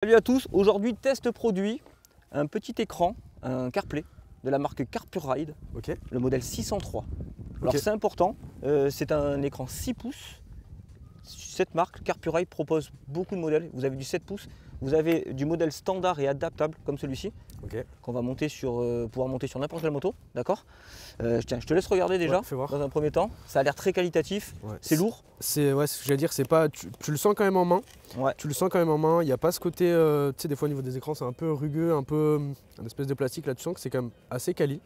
Salut à tous, aujourd'hui test produit, un petit écran, un CarPlay de la marque CarPurRide, le modèle 603. Alors c'est important, c'est un écran 6 pouces. Cette marque CarPurRide propose beaucoup de modèles. Vous avez du 7 pouces, vous avez du modèle standard et adaptable comme celui-ci, qu'on va monter pouvoir monter sur n'importe quelle moto, d'accord. Tiens, je te laisse regarder déjà, dans un premier temps. Ça a l'air très qualitatif, c'est lourd. C'est ce que j'allais dire, c'est pas, tu le sens quand même en main. Tu le sens quand même en main, il n'y a pas ce côté, tu sais, des fois au niveau des écrans c'est un peu rugueux, un peu une espèce de plastique, là tu sens que c'est quand même assez quali.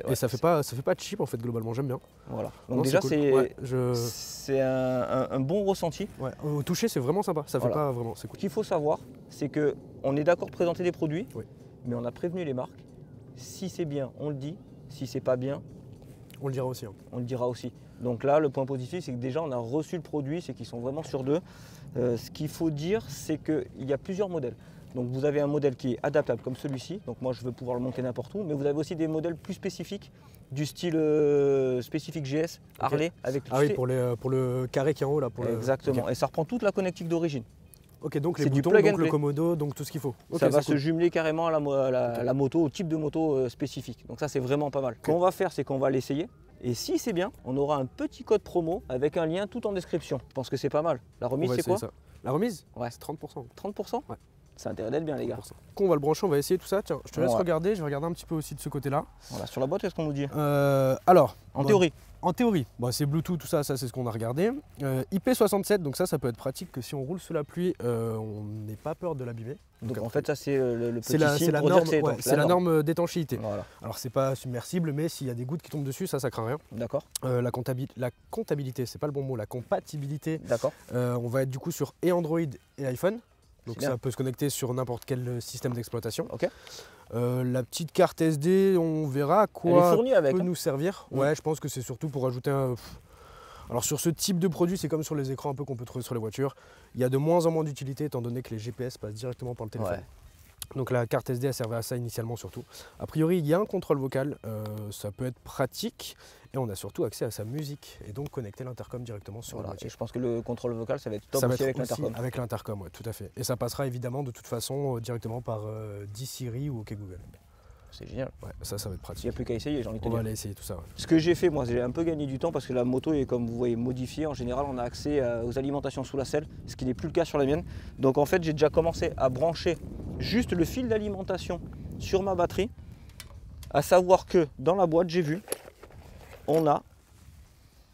Et ça fait pas cheap en fait globalement, j'aime bien. Voilà, donc déjà cool. C'est un bon ressenti. Au toucher c'est vraiment sympa, ça fait pas vraiment, c'est cool. Ce qu'il faut savoir, c'est qu'on est d'accord de présenter des produits, mais on a prévenu les marques. Si c'est bien, on le dit, si c'est pas bien, on le dira aussi. On le dira aussi. Donc là, le point positif, c'est que déjà on a reçu le produit, c'est qu'ils sont vraiment sûrs d'eux. Ce qu'il faut dire, c'est qu'il y a plusieurs modèles. Donc vous avez un modèle qui est adaptable comme celui-ci, donc moi je veux pouvoir le monter n'importe où, mais vous avez aussi des modèles plus spécifiques, du style spécifique GS, Harley, avec pour le carré qui est en haut là. Exactement, et ça reprend toute la connectique d'origine. Donc les boutons, donc le commodo, donc tout ce qu'il faut. Ça va se jumeler carrément à la moto, au type de moto spécifique. Donc ça c'est vraiment pas mal. Ce qu'on va faire, c'est qu'on va l'essayer. Et si c'est bien, on aura un petit code promo avec un lien tout en description. Je pense que c'est pas mal. La remise c'est quoi? La remise c'est 30%. 30%? Ouais. Ça a intérêt d'être bien les gars. Quand on va le brancher, on va essayer tout ça. Tiens, je te laisse regarder, je vais regarder un petit peu aussi de ce côté-là. Voilà, sur la boîte, qu'est-ce qu'on nous dit? Alors, théorie. En théorie, c'est Bluetooth, tout ça, c'est ce qu'on a regardé. IP67, donc ça peut être pratique que si on roule sous la pluie, on n'ait pas peur de l'abîmer. Donc en fait, ça c'est le petit signe pour dire que c'est étanche. C'est la norme d'étanchéité. Voilà. Alors c'est pas submersible, mais s'il y a des gouttes qui tombent dessus, ça craint rien. D'accord. La comptabilité, c'est pas le bon mot, la compatibilité. D'accord. On va être du coup sur Android et iPhone. Donc ça peut se connecter sur n'importe quel système d'exploitation. La petite carte SD, on verra à quoi peut nous servir. Je pense que c'est surtout pour ajouter un... Alors sur ce type de produit, c'est comme sur les écrans un peu qu'on peut trouver sur les voitures. Il y a de moins en moins d'utilité étant donné que les GPS passent directement par le téléphone. Donc la carte SD, elle servait à ça initialement surtout. A priori, il y a un contrôle vocal, ça peut être pratique. Et on a surtout accès à sa musique et donc connecter l'intercom directement sur la voiture. Et je pense que le contrôle vocal, ça va être top aussi avec l'intercom. Avec l'intercom, oui, tout à fait. Et ça passera évidemment de toute façon directement par Siri ou OK Google. C'est génial. Ça va être pratique. Il n'y a plus qu'à essayer, j'ai envie de te dire. On va aller essayer tout ça. Ce que j'ai fait, moi, j'ai un peu gagné du temps parce que la moto est, comme vous voyez, modifiée. En général, on a accès aux alimentations sous la selle, ce qui n'est plus le cas sur la mienne. Donc en fait, j'ai déjà commencé à brancher juste le fil d'alimentation sur ma batterie. À savoir que dans la boîte, j'ai vu, on a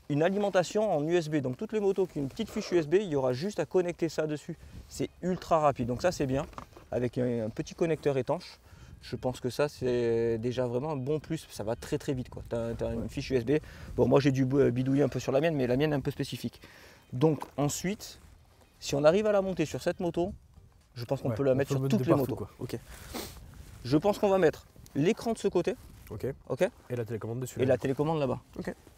une alimentation en USB. Donc toutes les motos qui ont une petite fiche USB, il y aura juste à connecter ça dessus. C'est ultra rapide. Donc ça, c'est bien. Avec un petit connecteur étanche. Je pense que ça, c'est déjà vraiment un bon plus. Ça va très très vite. Tu as une fiche USB. Bon, moi, j'ai dû bidouiller un peu sur la mienne, mais la mienne est un peu spécifique. Donc ensuite, si on arrive à la monter sur cette moto, je pense qu'on peut la mettre sur toutes les motos. Je pense qu'on va mettre l'écran de ce côté. Et la télécommande dessus. Et la télécommande là-bas.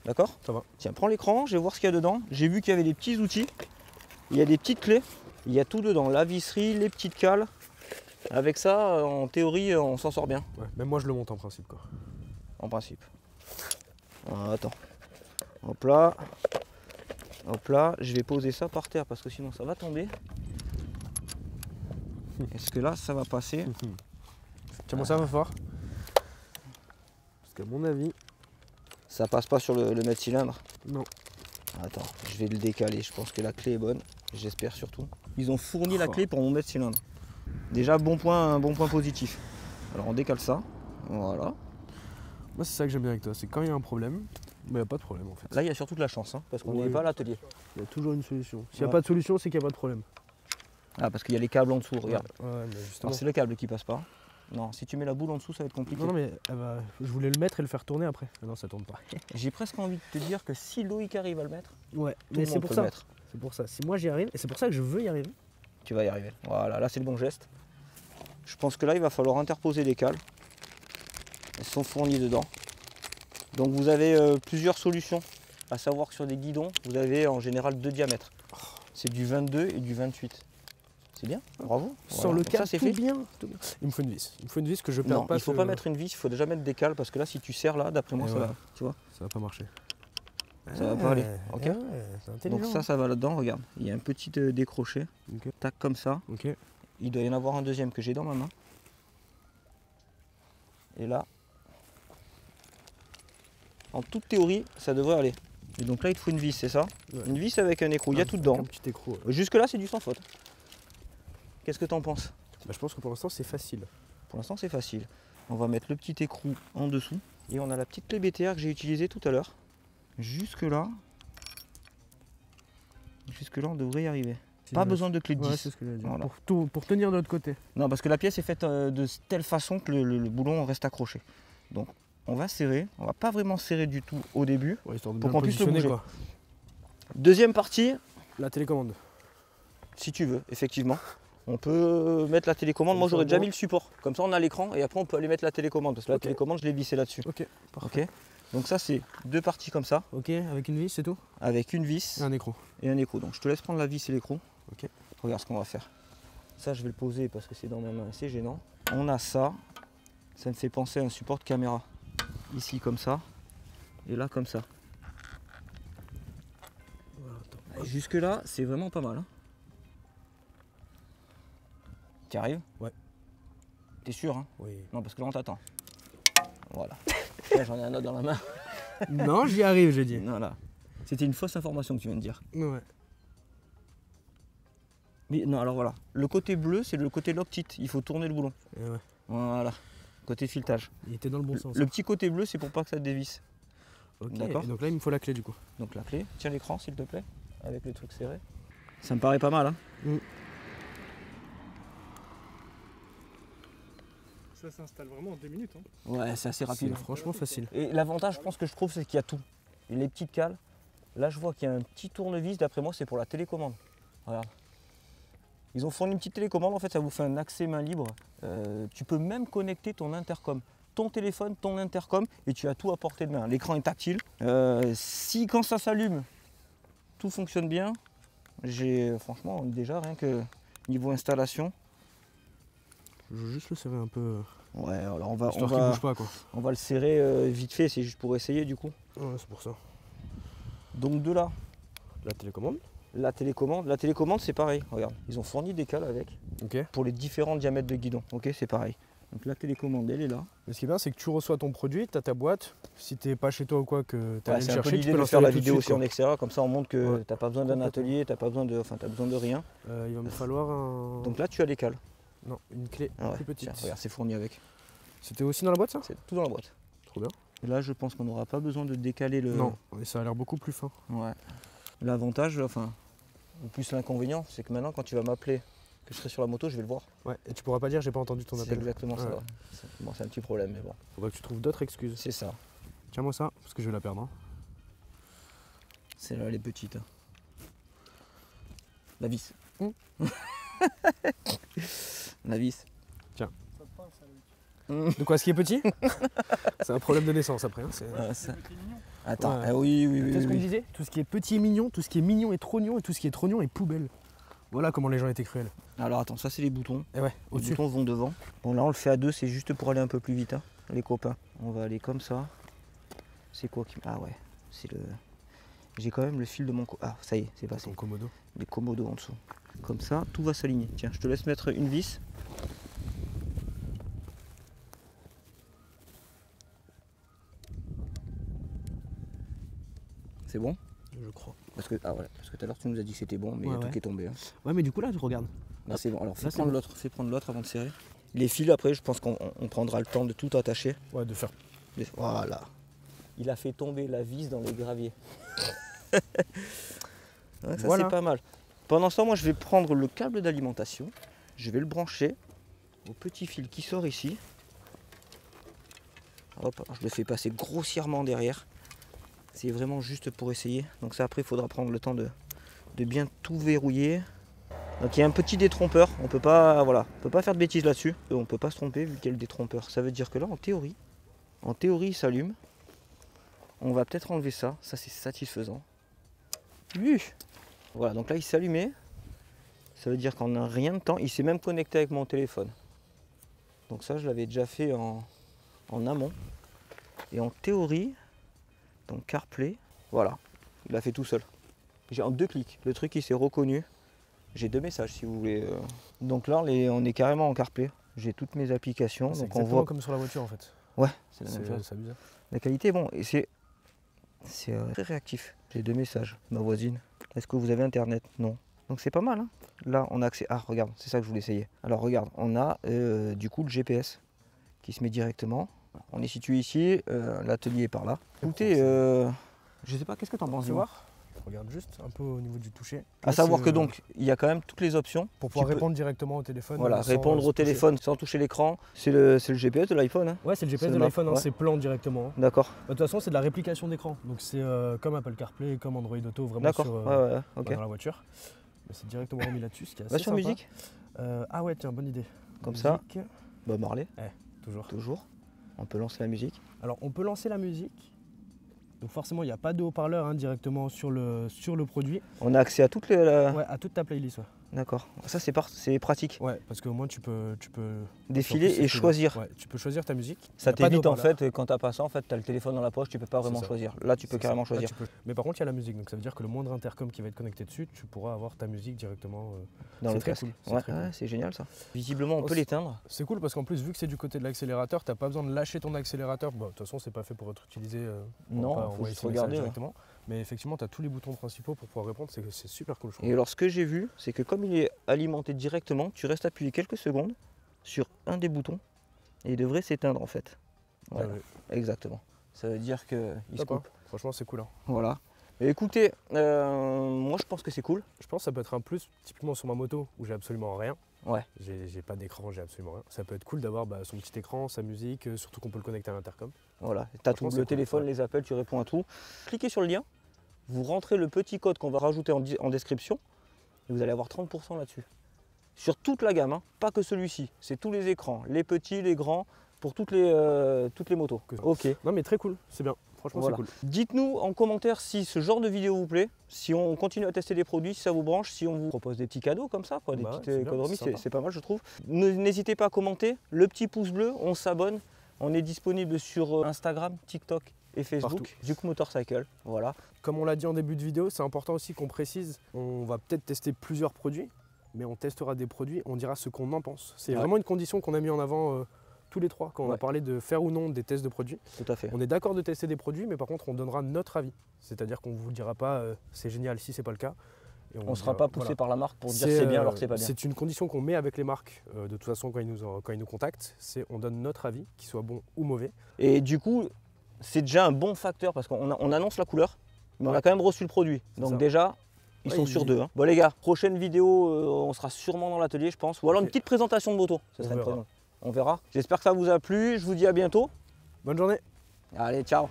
D'accord? Ça va. Tiens, prends l'écran, je vais voir ce qu'il y a dedans. J'ai vu qu'il y avait des petits outils. Il y a des petites clés. Il y a tout dedans. La visserie, les petites cales. Avec ça, en théorie, on s'en sort bien. Même moi, je le monte en principe. En principe. Attends. Hop là. Hop là. Je vais poser ça par terre parce que sinon ça va tomber. Est-ce que là, ça va passer? Tiens-moi ça va fort. Parce qu'à mon avis... Ça passe pas sur le mètre cylindre? Non. Attends, je vais le décaler. Je pense que la clé est bonne. J'espère surtout. Ils ont fourni la clé pour mon mètre cylindre. Déjà, un bon point positif. Alors on décale ça. Voilà. Moi, c'est ça que j'aime bien avec toi. C'est quand il y a un problème, mais il n'y a pas de problème en fait. Là, il y a surtout de la chance, parce qu'on n'est pas à l'atelier. Il y a toujours une solution. S'il n'y a pas de solution, c'est qu'il n'y a pas de problème. Ah, parce qu'il y a les câbles en dessous, regarde. Mais c'est le câble qui passe pas. Non, si tu mets la boule en dessous, ça va être compliqué. Non, mais je voulais le mettre et le faire tourner après. Mais non, ça tourne pas. J'ai presque envie de te dire que si Loïc arrive à le mettre, mais c'est pour ça. C'est pour ça. Si moi j'y arrive, et c'est pour ça que je veux y arriver. Tu vas y arriver. Voilà, là c'est le bon geste. Je pense que là, il va falloir interposer des cales. Elles sont fournies dedans. Donc vous avez plusieurs solutions. À savoir que sur des guidons, vous avez en général 2 diamètres. C'est du 22 et du 28. C'est bien, bravo. Sur le câble, c'est bien. Il me faut une vis. Il me faut une vis que je perds pas. Il ne faut pas mettre une vis, il faut déjà mettre des cales parce que là, si tu serres là, d'après moi, ça va. Tu vois, ça va pas marcher. Ça va pas aller. Donc ça va là-dedans, regarde. Il y a un petit décroché. Tac, comme ça. il doit y en avoir un deuxième que j'ai dans ma main. Et là, en toute théorie, ça devrait aller. Et donc là, il te faut une vis, c'est ça? Ouais. Une vis avec un écrou, il y a tout dedans. Un petit écrou. Ouais. Jusque là, c'est du sans faute. Qu'est-ce que tu en penses? Je pense que pour l'instant, c'est facile. Pour l'instant, c'est facile. On va mettre le petit écrou en dessous. Et on a la petite clé BTR que j'ai utilisée tout à l'heure. Jusque là, on devrait y arriver. Pas besoin de clé de 10. Ouais, c'est ce que j'allais dire. Voilà. Pour tenir de l'autre côté. Non, parce que la pièce est faite de telle façon que le boulon reste accroché. Donc on va serrer. On va pas vraiment serrer du tout au début, ouais, pour qu'on puisse le bouger. Quoi. Deuxième partie. La télécommande. Si tu veux, effectivement. On peut mettre la télécommande. Moi j'aurais déjà mis le support. Comme ça on a l'écran et après on peut aller mettre la télécommande. Parce que la télécommande je l'ai vissée là-dessus. Ok, parfait. Okay. Donc ça c'est deux parties comme ça. Ok, avec une vis c'est tout? Avec une vis. Et un écrou. Et un écrou. Donc je te laisse prendre la vis et l'écrou. Ok. Regarde ce qu'on va faire. Ça je vais le poser parce que c'est dans ma main et c'est gênant. On a ça. Ça me fait penser à un support de caméra. Ici comme ça. Et là comme ça. Voilà, jusque là c'est vraiment pas mal. Hein. Tu arrives? Ouais. T'es sûr hein? Oui. Non parce que là on t'attend. Voilà. J'en ai un autre dans la main. Non, j'y arrive, j'ai dit. Voilà. C'était une fausse information que tu viens de dire. Ouais. Mais non, alors voilà. Le côté bleu, c'est le côté lock-it. Il faut tourner le boulon. Et ouais. Voilà. Côté filetage. Il était dans le bon sens. Le petit côté bleu, c'est pour pas que ça dévisse. Ok. D'accord. Donc là, il me faut la clé du coup. Donc la clé. Tiens l'écran, s'il te plaît. Avec le truc serré. Ça me paraît pas mal, hein. Ça s'installe vraiment en 2 minutes. Hein. Ouais, c'est assez rapide. C'est franchement facile. Et l'avantage, je pense que je trouve, c'est qu'il y a tout. Et les petites cales. Là, je vois qu'il y a un petit tournevis. D'après moi, c'est pour la télécommande. Regarde. Ils ont fourni une petite télécommande. En fait, ça vous fait un accès main libre. Tu peux même connecter ton intercom. Ton téléphone, ton intercom. Et tu as tout à portée de main. L'écran est tactile. Si, quand ça s'allume, tout fonctionne bien, j'ai franchement, déjà, rien que niveau installation. Je veux juste le serrer un peu. Ouais, alors bouge pas, quoi. On va le serrer vite fait, c'est juste pour essayer du coup. Ouais, c'est pour ça. Donc de là. La télécommande. La télécommande c'est pareil, regarde. Ils ont fourni des cales avec. Ok. Pour les différents diamètres de guidon. Ok, c'est pareil. Donc la télécommande, elle est là. Mais ce qui est bien, c'est que tu reçois ton produit, tu as ta boîte. Si t'es pas chez toi ou quoi, que tu as allé le chercher, tu peux faire la vidéo aussi en extérieur, comme ça on montre que t'as pas besoin d'un atelier, t'as besoin de rien. Il va me falloir un. Donc là tu as les cales. Non, une clé plus petite. Tiens, regarde, c'est fourni avec. C'était aussi dans la boîte ça? C'est tout dans la boîte. Trop bien. Et là je pense qu'on n'aura pas besoin de décaler le. Non, mais ça a l'air beaucoup plus fin. Ouais. L'avantage, enfin, ou plus l'inconvénient, c'est que maintenant quand tu vas m'appeler, que je serai sur la moto, je vais le voir. Ouais, et tu pourras pas dire j'ai pas entendu ton appel. C'est exactement ça. Bon, c'est un petit problème, mais bon. Faudra que tu trouves d'autres excuses. C'est ça. Tiens-moi ça, parce que je vais la perdre. Hein. Celle-là, elle est petite. La vis. La vis. Tiens. De quoi, ce qui est petit? C'est un problème de naissance après. Hein, Attends, oui. C'est ce qu'on me disait. Tout ce qui est petit est mignon, tout ce qui est mignon est trognon, et tout ce qui est trognon est poubelle. Voilà comment les gens étaient cruels. Alors attends, ça c'est les boutons. Et ouais, les boutons vont devant. Bon là on le fait à deux, c'est juste pour aller un peu plus vite, hein, les copains. On va aller comme ça. C'est quoi qui... Ah ouais, c'est le... J'ai quand même le fil de mon... Ah ça y est, c'est passé. Ton commodo. Les commodos en dessous. Comme ça, tout va s'aligner. Tiens, je te laisse mettre une vis. C'est bon? Je crois. Parce que tout à l'heure tu nous as dit que c'était bon, mais il y a tout qui est tombé. Hein. Ouais, mais du coup là, tu regardes. Là c'est bon. Alors fais prendre l'autre avant de serrer. Les fils après, je pense qu'on prendra le temps de tout attacher. Ouais, de faire. Voilà. Il a fait tomber la vis dans les graviers. Ouais, ça c'est pas mal. Pendant ce temps, moi je vais prendre le câble d'alimentation. Je vais le brancher au petit fil qui sort ici. Hop, je le fais passer grossièrement derrière. C'est vraiment juste pour essayer. Donc ça après il faudra prendre le temps de bien tout verrouiller. Donc il y a un petit détrompeur. On peut pas faire de bêtises là-dessus. On peut pas se tromper vu qu'il y a le détrompeur. Ça veut dire que là en théorie il s'allume. On va peut-être enlever ça. Ça c'est satisfaisant. Voilà, donc là il s'est allumé. Ça veut dire qu'en un rien de temps, il s'est même connecté avec mon téléphone. Donc ça je l'avais déjà fait en amont. Et en théorie, donc CarPlay, voilà, il l'a fait tout seul. J'ai en 2 clics, le truc il s'est reconnu. J'ai 2 messages si vous voulez Donc là, on est carrément en CarPlay. J'ai toutes mes applications. C'est donc on voit comme sur la voiture en fait. Ouais, c'est la même chose. La qualité est bon et c'est très réactif. J'ai 2 messages. Ma voisine. Est-ce que vous avez internet? Non. Donc c'est pas mal. Hein. Là, on a accès. Ah, regarde, c'est ça que je voulais essayer. Alors regarde, on a du coup le GPS qui se met directement. On est situé ici. L'atelier est par là. Écoutez, je sais pas. Qu'est-ce que tu en penses? Voir. Regarde juste un peu au niveau du toucher. À savoir que donc il y a quand même toutes les options. Pour pouvoir répondre directement au téléphone. Voilà, répondre au téléphone sans toucher l'écran. C'est le GPS de l'iPhone. Hein. Ouais, c'est le GPS de l'iPhone, hein, c'est plan directement. D'accord. De toute façon, c'est de la réplication d'écran. Donc c'est comme Apple CarPlay, comme Android Auto, vraiment sur, dans la voiture. Mais c'est directement remis là-dessus, ce qui est assez sur sympa. Musique. Ah ouais, tiens, bonne idée. Comme musique. Ça. Bob Marley. Toujours. Toujours. On peut lancer la musique. Alors on peut lancer la musique. Donc forcément, il n'y a pas de haut-parleur directement sur le produit. On a accès à toutes les... Ouais, à toute ta playlist. Ouais. D'accord. Ça, c'est pratique. Ouais, parce qu'au moins, tu peux défiler et choisir. Ouais, tu peux choisir ta musique. Ça t'évite en fait, quand t'as pas ça, en fait, t'as le téléphone dans la poche, tu peux pas vraiment choisir. Là, tu peux carrément choisir. Là, Mais par contre, il y a la musique. Donc ça veut dire que le moindre intercom qui va être connecté dessus, tu pourras avoir ta musique directement dans le casque. Cool. C'est génial ça. Visiblement, on peut l'éteindre. C'est cool parce qu'en plus, vu que c'est du côté de l'accélérateur, t'as pas besoin de lâcher ton accélérateur. Bon, de toute façon, c'est pas fait pour être utilisé. Non, faut juste regarder directement. Mais effectivement, tu as tous les boutons principaux pour pouvoir répondre, c'est super cool. Je trouve. Et alors, ce que j'ai vu, c'est que comme il est alimenté directement, tu restes appuyé quelques secondes sur un des boutons et il devrait s'éteindre en fait. Voilà, exactement. Ça veut dire qu'il se coupe. Franchement, c'est cool. Hein. Voilà. Et écoutez, moi je pense que c'est cool. Je pense que ça peut être un plus, typiquement sur ma moto où j'ai absolument rien. Ouais. J'ai pas d'écran, j'ai absolument rien. Ça peut être cool d'avoir son petit écran, sa musique, surtout qu'on peut le connecter à l'intercom. Voilà, tu as tout, le téléphone, les appels, tu réponds à tout. Cliquez sur le lien, vous rentrez le petit code qu'on va rajouter en description et vous allez avoir 30% là-dessus. Sur toute la gamme, hein, pas que celui-ci, c'est tous les écrans, les petits, les grands, pour toutes les motos. Ok. Non mais très cool, c'est bien. Franchement, c'est cool. Dites-nous en commentaire si ce genre de vidéo vous plaît, si on continue à tester des produits, si ça vous branche, si on vous propose des petits cadeaux comme ça, quoi, des petites économies, c'est pas mal je trouve. N'hésitez pas à commenter, le petit pouce bleu, on s'abonne, on est disponible sur Instagram, TikTok et Facebook, Duke Motorcycle, voilà. Comme on l'a dit en début de vidéo, c'est important aussi qu'on précise, on va peut-être tester plusieurs produits, mais on testera des produits, on dira ce qu'on en pense. C'est vraiment une condition qu'on a mis en avant tous les trois, quand on a parlé de faire ou non des tests de produits. Tout à fait. On est d'accord de tester des produits, mais par contre, on donnera notre avis. C'est-à-dire qu'on ne vous dira pas c'est génial si c'est pas le cas. Et on ne sera pas poussé par la marque pour dire c'est bien alors que c'est pas bien. C'est une condition qu'on met avec les marques, de toute façon, quand ils nous contactent, c'est on donne notre avis, qu'il soit bon ou mauvais. Et du coup, c'est déjà un bon facteur parce qu'on annonce la couleur, mais on a quand même reçu le produit. Donc déjà, ils sont sur deux. Hein. Bon les gars, prochaine vidéo, on sera sûrement dans l'atelier, je pense. Ou alors une petite présentation de moto, ça serait très bon. On verra. J'espère que ça vous a plu. Je vous dis à bientôt. Bonne journée. Allez, ciao.